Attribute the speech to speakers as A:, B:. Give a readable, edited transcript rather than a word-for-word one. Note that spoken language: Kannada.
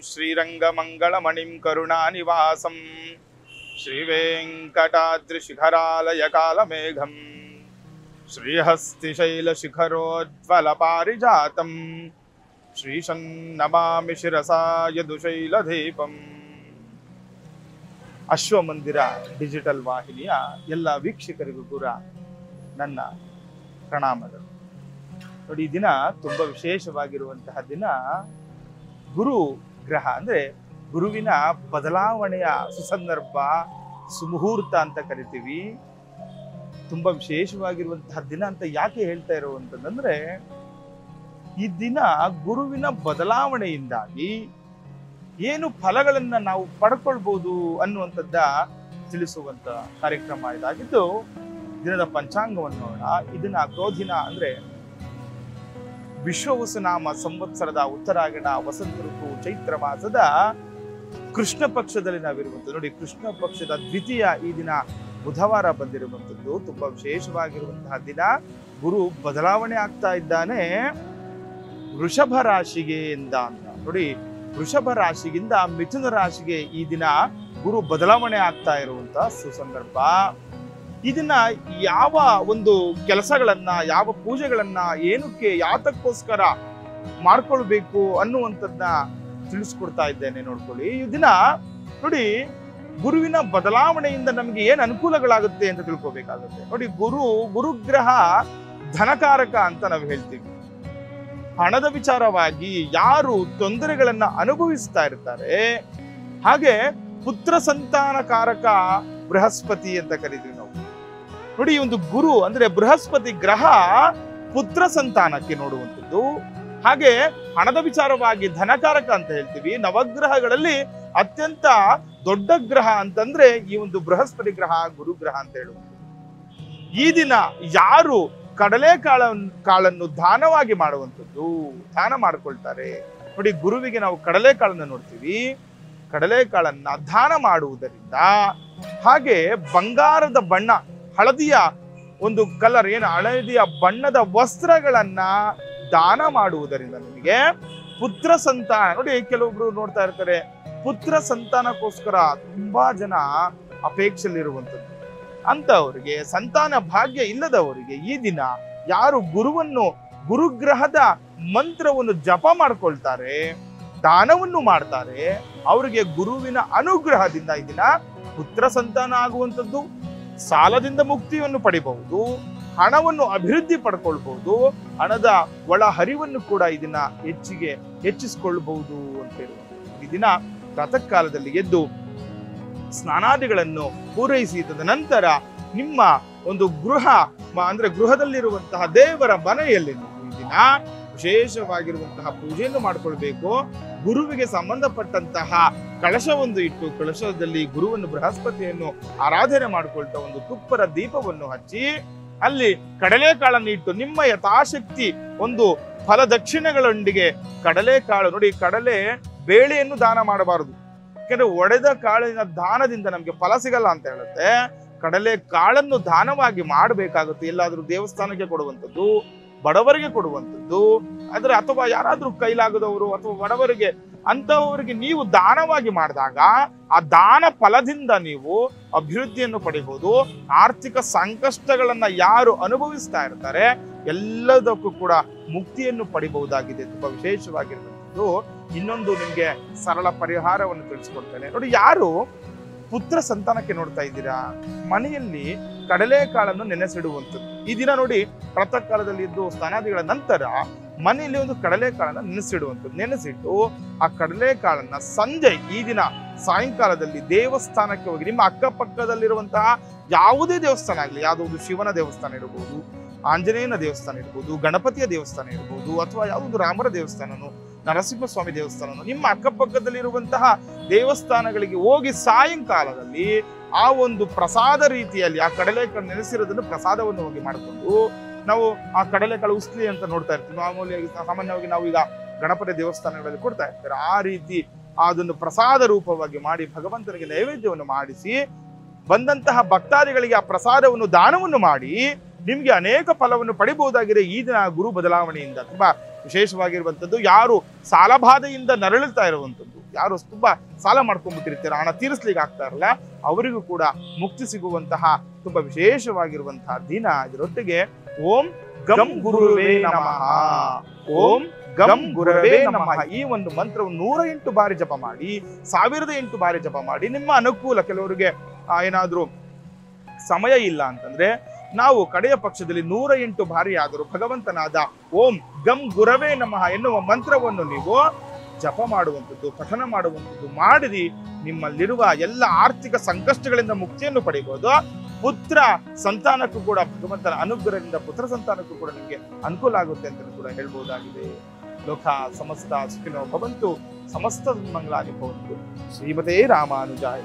A: ಶ್ರೀರಂಗಮಂಗಳಮಣಿಂ ಕರುಣಾನಿವಾಸಂ ಶ್ರೀವೆಂಕಟಾದ್ರಿಶಿಖರಾಲಯಕಾಲಮೇಘಂ ಶ್ರೀಹಸ್ತಿಶೈಲಶಿಖರೋಜ್ವಲಪಾರಿಜಾತಂ ಶ್ರೀಶಂ ನಮಾಮಿ ಶಿರಸಾ ಯದುಶೈಲದೀಪಂ. ಅಶ್ವಮಂದಿರ ಡಿಜಿಟಲ್ ವಾಹಿನಿಯ ಎಲ್ಲ ವೀಕ್ಷಕರಿಗೂ ಕೂಡ ನನ್ನ ಪ್ರಣಾಮಗಳು. ನೋಡಿ, ಈ ದಿನ ತುಂಬಾ ವಿಶೇಷವಾಗಿರುವಂತಹ ದಿನ. ಗುರು ಗ್ರಹ ಅಂದ್ರೆ ಗುರುವಿನ ಬದಲಾವಣೆಯ ಸುಸಂದರ್ಭ, ಸುಮುಹೂರ್ತ ಅಂತ ಕರಿತೀವಿ. ತುಂಬಾ ವಿಶೇಷವಾಗಿರುವಂತಹ ದಿನ ಅಂತ ಯಾಕೆ ಹೇಳ್ತಾ ಇರುವಂತಂದ್ರೆ, ಈ ದಿನ ಗುರುವಿನ ಬದಲಾವಣೆಯಿಂದಾಗಿ ಏನು ಫಲಗಳನ್ನ ನಾವು ಪಡ್ಕೊಳ್ಬಹುದು ಅನ್ನುವಂಥದ್ದ ತಿಳಿಸುವಂತ ಕಾರ್ಯಕ್ರಮ ಇದಾಗಿದ್ದು. ದಿನದ ಪಂಚಾಂಗವನ್ನು ನೋಡೋಣ. ಇದನ್ನ ಕ್ರೋಧಿನ ಅಂದ್ರೆ ವಿಶ್ವವಸುನಾಮ ಸಂವತ್ಸರದ ಉತ್ತರಾಯಣ ವಸಂತ ಋತು ಚೈತ್ರ ಮಾಸದ ಕೃಷ್ಣ ಪಕ್ಷದಲ್ಲಿ ನಾವಿರುವಂಥದ್ದು. ನೋಡಿ, ಕೃಷ್ಣ ಪಕ್ಷದ ದ್ವಿತೀಯ ಈ ದಿನ ಬುಧವಾರ ಬಂದಿರುವಂಥದ್ದು. ತುಂಬಾ ವಿಶೇಷವಾಗಿರುವಂತಹ ದಿನ. ಗುರು ಬದಲಾವಣೆ ಆಗ್ತಾ ಇದ್ದಾನೆ ವೃಷಭ ರಾಶಿಗೆ ಇಂದ ಅಂತ. ನೋಡಿ, ವೃಷಭ ರಾಶಿಗಿಂದ ಮಿಥುನ ರಾಶಿಗೆ ಈ ದಿನ ಗುರು ಬದಲಾವಣೆ ಆಗ್ತಾ ಇರುವಂತಹ ಸುಸಂದರ್ಭ. ಇದನ್ನ ಯಾವ ಒಂದು ಕೆಲಸಗಳನ್ನ, ಯಾವ ಪೂಜೆಗಳನ್ನ, ಏನಕ್ಕೆ ಯಾತಕ್ಕೋಸ್ಕರ ಮಾಡ್ಕೊಳ್ಬೇಕು ಅನ್ನುವಂಥದ್ದನ್ನ ತಿಳಿಸ್ಕೊಡ್ತಾ ಇದ್ದೇನೆ, ನೋಡ್ಕೊಳ್ಳಿ. ಈ ದಿನ ನೋಡಿ, ಗುರುವಿನ ಬದಲಾವಣೆಯಿಂದ ನಮ್ಗೆ ಏನ್ ಅನುಕೂಲಗಳಾಗುತ್ತೆ ಅಂತ ತಿಳ್ಕೊಬೇಕಾಗುತ್ತೆ. ನೋಡಿ, ಗುರುಗ್ರಹ ಧನಕಾರಕ ಅಂತ ನಾವು ಹೇಳ್ತೀವಿ. ಹಣದ ವಿಚಾರವಾಗಿ ಯಾರು ತೊಂದರೆಗಳನ್ನ ಅನುಭವಿಸ್ತಾ ಇರ್ತಾರೆ, ಹಾಗೆ ಪುತ್ರ ಸಂತಾನಕಾರಕ ಬೃಹಸ್ಪತಿ ಅಂತ ಕರಿತೀವಿ ನಾವು. ನೋಡಿ, ಈ ಒಂದು ಗುರು ಅಂದ್ರೆ ಬೃಹಸ್ಪತಿ ಗ್ರಹ ಪುತ್ರ ಸಂತಾನಕ್ಕೆ ನೋಡುವಂಥದ್ದು. ಹಾಗೆ ಹಣದ ವಿಚಾರವಾಗಿ ಧನಕಾರಕ ಅಂತ ಹೇಳ್ತೀವಿ. ನವಗ್ರಹಗಳಲ್ಲಿ ಅತ್ಯಂತ ದೊಡ್ಡ ಗ್ರಹ ಅಂತಂದ್ರೆ ಈ ಒಂದು ಬೃಹಸ್ಪತಿ ಗ್ರಹ, ಗುರುಗ್ರಹ ಅಂತ ಹೇಳುವಂಥದ್ದು. ಈ ದಿನ ಯಾರು ಕಾಳನ್ನು ದಾನವಾಗಿ ಮಾಡುವಂಥದ್ದು, ದಾನ ಮಾಡ್ಕೊಳ್ತಾರೆ. ನೋಡಿ, ಗುರುವಿಗೆ ನಾವು ಕಡಲೆಕಾಳನ್ನು ನೋಡ್ತೀವಿ. ಕಡಲೆಕಾಳನ್ನ ದಾನ ಮಾಡುವುದರಿಂದ, ಹಾಗೆ ಬಂಗಾರದ ಬಣ್ಣ, ಹಳದಿಯ ಒಂದು ಕಲರ್, ಏನು ಹಳದಿಯ ಬಣ್ಣದ ವಸ್ತ್ರಗಳನ್ನ ದಾನ ಮಾಡುವುದರಿಂದ ನಿಮಗೆ ಪುತ್ರ ಸಂತಾನ. ನೋಡಿ, ಕೆಲವೊಬ್ರು ನೋಡ್ತಾ ಇರ್ತಾರೆ, ಪುತ್ರ ಸಂತಾನಕ್ಕೋಸ್ಕರ ತುಂಬಾ ಜನ ಅಪೇಕ್ಷೆಯಲ್ಲಿರುವಂಥದ್ದು. ಅಂತವರಿಗೆ, ಸಂತಾನ ಭಾಗ್ಯ ಇಲ್ಲದವರಿಗೆ ಈ ದಿನ ಯಾರು ಗುರುಗ್ರಹದ ಮಂತ್ರವನ್ನು ಜಪ ಮಾಡ್ಕೊಳ್ತಾರೆ, ದಾನವನ್ನು ಮಾಡ್ತಾರೆ, ಅವರಿಗೆ ಗುರುವಿನ ಅನುಗ್ರಹದಿಂದ ಈ ದಿನ ಪುತ್ರ ಸಂತಾನ ಆಗುವಂಥದ್ದು, ಸಾಲದಿಂದ ಮುಕ್ತಿಯನ್ನು ಪಡಿಬಹುದು, ಹಣವನ್ನು ಅಭಿವೃದ್ಧಿ ಪಡ್ಕೊಳ್ಬಹುದು, ಹಣದ ಒಳ ಹರಿವನ್ನು ಕೂಡ ಈ ದಿನ ಹೆಚ್ಚಿಸಿಕೊಳ್ಳಬಹುದು ಅಂತ ಹೇಳುವಂಥದ್ದು. ಈ ದಿನ ಪ್ರಾತಃ ಕಾಲದಲ್ಲಿ ಎದ್ದು ಸ್ನಾನಾದಿಗಳನ್ನು ಪೂರೈಸಿ ತದನಂತರ ನಿಮ್ಮ ಒಂದು ಗೃಹದಲ್ಲಿರುವಂತಹ ದೇವರ ಮನೆಯಲ್ಲಿ ಈ ದಿನ ವಿಶೇಷವಾಗಿರುವಂತಹ ಪೂಜೆಯನ್ನು ಮಾಡ್ಕೊಳ್ಬೇಕು. ಗುರುವಿಗೆ ಸಂಬಂಧಪಟ್ಟಂತಹ ಕಳಶವೊಂದು ಇಟ್ಟು, ಕಳಶದಲ್ಲಿ ಗುರುವನ್ನು, ಬೃಹಸ್ಪತಿಯನ್ನು ಆರಾಧನೆ ಮಾಡ್ಕೊಳ್ತಾ ಒಂದು ತುಪ್ಪದ ದೀಪವನ್ನು ಹಚ್ಚಿ, ಅಲ್ಲಿ ಕಡಲೆಕಾಳನ್ನು ಇಟ್ಟು ನಿಮ್ಮ ಯಥಾಶಕ್ತಿ ಒಂದು ಫಲದಕ್ಷಿಣೆಗಳೊಂದಿಗೆ ಕಡಲೆಕಾಳು. ನೋಡಿ, ಕಡಲೆ ಬೇಳೆಯನ್ನು ದಾನ ಮಾಡಬಾರದು, ಯಾಕಂದ್ರೆ ಒಡೆದ ಕಾಳಿನ ದಾನದಿಂದ ನಮ್ಗೆ ಫಲ ಸಿಗಲ್ಲ ಅಂತ ಹೇಳುತ್ತೆ. ಕಡಲೆ ಕಾಳನ್ನು ದಾನವಾಗಿ ಮಾಡಬೇಕಾಗುತ್ತೆ. ಎಲ್ಲಾದ್ರೂ ದೇವಸ್ಥಾನಕ್ಕೆ ಕೊಡುವಂಥದ್ದು, ಬಡವರಿಗೆ ಕೊಡುವಂಥದ್ದು, ಅಥವಾ ಯಾರಾದ್ರೂ ಕೈಲಾಗದವರು ಅಥವಾ ಬಡವರಿಗೆ, ಅಂತವರಿಗೆ ನೀವು ದಾನವಾಗಿ ಮಾಡಿದಾಗ ಆ ದಾನ ಫಲದಿಂದ ನೀವು ಅಭಿವೃದ್ಧಿಯನ್ನು ಪಡಿಬಹುದು. ಆರ್ಥಿಕ ಸಂಕಷ್ಟಗಳನ್ನ ಯಾರು ಅನುಭವಿಸ್ತಾ ಇರ್ತಾರೆ ಎಲ್ಲದಕ್ಕೂ ಕೂಡ ಮುಕ್ತಿಯನ್ನು ಪಡಿಬಹುದಾಗಿದೆ. ತುಂಬಾ ವಿಶೇಷವಾಗಿರುವಂಥದ್ದು. ಇನ್ನೊಂದು ನಿಮ್ಗೆ ಸರಳ ಪರಿಹಾರವನ್ನು ತಿಳಿಸ್ಕೊಡ್ತೇನೆ. ನೋಡಿ, ಯಾರು ಪುತ್ರ ಸಂತಾನಕ್ಕೆ ನೋಡ್ತಾ ಇದ್ದೀರಾ, ಮನೆಯಲ್ಲಿ ಕಡಲೆಕಾಳನ್ನು ನೆನೆಸಿಡುವಂಥದ್ದು. ಈ ದಿನ ನೋಡಿ, ಪ್ರಾತಃ ಕಾಲದಲ್ಲಿ ಇದ್ದು ಸ್ನಾನಾದಿಗಳ ನಂತರ ಮನೆಯಲ್ಲಿ ಒಂದು ಕಡಲೆಕಾಳನ್ನ ನೆನೆಸಿಡುವಂಥದ್ದು. ನೆನೆಸಿಟ್ಟು ಆ ಕಡಲೆಕಾಳನ್ನ ಸಂಜೆ ಈ ದಿನ ಸಾಯಂಕಾಲದಲ್ಲಿ ದೇವಸ್ಥಾನಕ್ಕೆ ಹೋಗಿ, ನಿಮ್ಮ ಅಕ್ಕಪಕ್ಕದಲ್ಲಿರುವಂತಹ ಯಾವುದೇ ದೇವಸ್ಥಾನ ಆಗಲಿ, ಯಾವುದೋ ಒಂದು ಶಿವನ ದೇವಸ್ಥಾನ ಇರಬಹುದು, ಆಂಜನೇಯನ ದೇವಸ್ಥಾನ ಇರ್ಬೋದು, ಗಣಪತಿಯ ದೇವಸ್ಥಾನ ಇರ್ಬೋದು, ಅಥವಾ ಯಾವುದೊಂದು ರಾಮರ ದೇವಸ್ಥಾನನೋ, ನರಸಿಂಹಸ್ವಾಮಿ ದೇವಸ್ಥಾನನೋ, ನಿಮ್ಮ ಅಕ್ಕಪಕ್ಕದಲ್ಲಿರುವಂತಹ ದೇವಸ್ಥಾನಗಳಿಗೆ ಹೋಗಿ ಸಾಯಂಕಾಲದಲ್ಲಿ ಆ ಒಂದು ಪ್ರಸಾದ ರೀತಿಯಲ್ಲಿ ಆ ಕಡಲೆಕಾಳು ನೆನೆಸಿರೋದನ್ನು ಪ್ರಸಾದವನ್ನು ಹೋಗಿ ಮಾಡಿಕೊಂಡು, ನಾವು ಆ ಕಡಲೆಕಾಳು ಉಸ್ಲಿ ಅಂತ ನೋಡ್ತಾ ಇರ್ತೀವಿ. ಸಾಮಾನ್ಯವಾಗಿ ನಾವು ಈಗ ಗಣಪತಿ ದೇವಸ್ಥಾನಗಳಲ್ಲಿ ಕೊಡ್ತಾ ಇರ್ತಾರೆ. ಆ ರೀತಿ ಅದನ್ನು ಪ್ರಸಾದ ರೂಪವಾಗಿ ಮಾಡಿ ಭಗವಂತನಿಗೆ ನೈವೇದ್ಯವನ್ನು ಮಾಡಿಸಿ ಬಂದಂತಹ ಭಕ್ತಾದಿಗಳಿಗೆ ಆ ಪ್ರಸಾದವನ್ನು ದಾನವನ್ನು ಮಾಡಿ ನಿಮ್ಗೆ ಅನೇಕ ಫಲವನ್ನು ಪಡಿಬಹುದಾಗಿದೆ ಈ ದಿನ ಗುರು ಬದಲಾವಣೆಯಿಂದ. ತುಂಬಾ ವಿಶೇಷವಾಗಿರುವಂಥದ್ದು. ಯಾರು ಸಾಲಬಾಧೆಯಿಂದ ನರಳುತ್ತಾ ಇರುವಂಥದ್ದು, ಯಾರು ತುಂಬಾ ಸಾಲ ಮಾಡ್ಕೊಂಡ್ಬಿಟ್ಟಿರ್ತೀರ, ಹಣ ತೀರಿಸ್ಲಿಕ್ಕೆ ಆಗ್ತಾ ಇರಲ್ಲ, ಅವರಿಗೂ ಕೂಡ ಮುಕ್ತಿ ಸಿಗುವಂತಹ ತುಂಬಾ ವಿಶೇಷವಾಗಿರುವಂತಹ ದಿನ. ಇದರೊಟ್ಟಿಗೆ ಓಂ ಗಂ ಗುರುವೇ ನಮಃ, ಓಂ ಗಂ ಗುರವೇ ನಮಃ ಈ ಒಂದು ಮಂತ್ರವನ್ನು 108 ಬಾರಿ ಜಪ ಮಾಡಿ, 1008 ಬಾರಿ ಜಪ ಮಾಡಿ. ನಿಮ್ಮ ಅನುಕೂಲ, ಕೆಲವರಿಗೆ ಏನಾದ್ರೂ ಸಮಯ ಇಲ್ಲ ಅಂತಂದ್ರೆ ನಾವು ಕಡೆಯ ಪಕ್ಷದಲ್ಲಿ 108 ಬಾರಿ ಆದರೂ ಭಗವಂತನಾದ ಓಂ ಗಂ ಗುರವೇ ನಮಃ ಎನ್ನುವ ಮಂತ್ರವನ್ನು ನೀವು ಜಪ ಮಾಡುವಂಥದ್ದು, ಪಠನ ಮಾಡುವಂಥದ್ದು ಮಾಡಿದಿ ನಿಮ್ಮಲ್ಲಿರುವ ಎಲ್ಲ ಆರ್ಥಿಕ ಸಂಕಷ್ಟಗಳಿಂದ ಮುಕ್ತಿಯನ್ನು ಪಡೆಯಬಹುದು. ಪುತ್ರ ಸಂತಾನಕ್ಕೂ ಕೂಡ ಭಗವಂತನ ಅನುಗ್ರಹದಿಂದ ಪುತ್ರ ಸಂತಾನಕ್ಕೂ ಕೂಡ ನಿಮಗೆ ಅನುಕೂಲ ಆಗುತ್ತೆ ಅಂತ ಕೂಡ ಹೇಳ್ಬಹುದಾಗಿದೆ. ಲೋಕ ಸಮಸ್ತ ಸುಖಿನೋ ಭವಂತು, ಸಮಸ್ತ ಮಂಗಳಾನಿ ಭವಂತು. ಶ್ರೀಮತೇ ರಾಮಾನುಜಾಯ.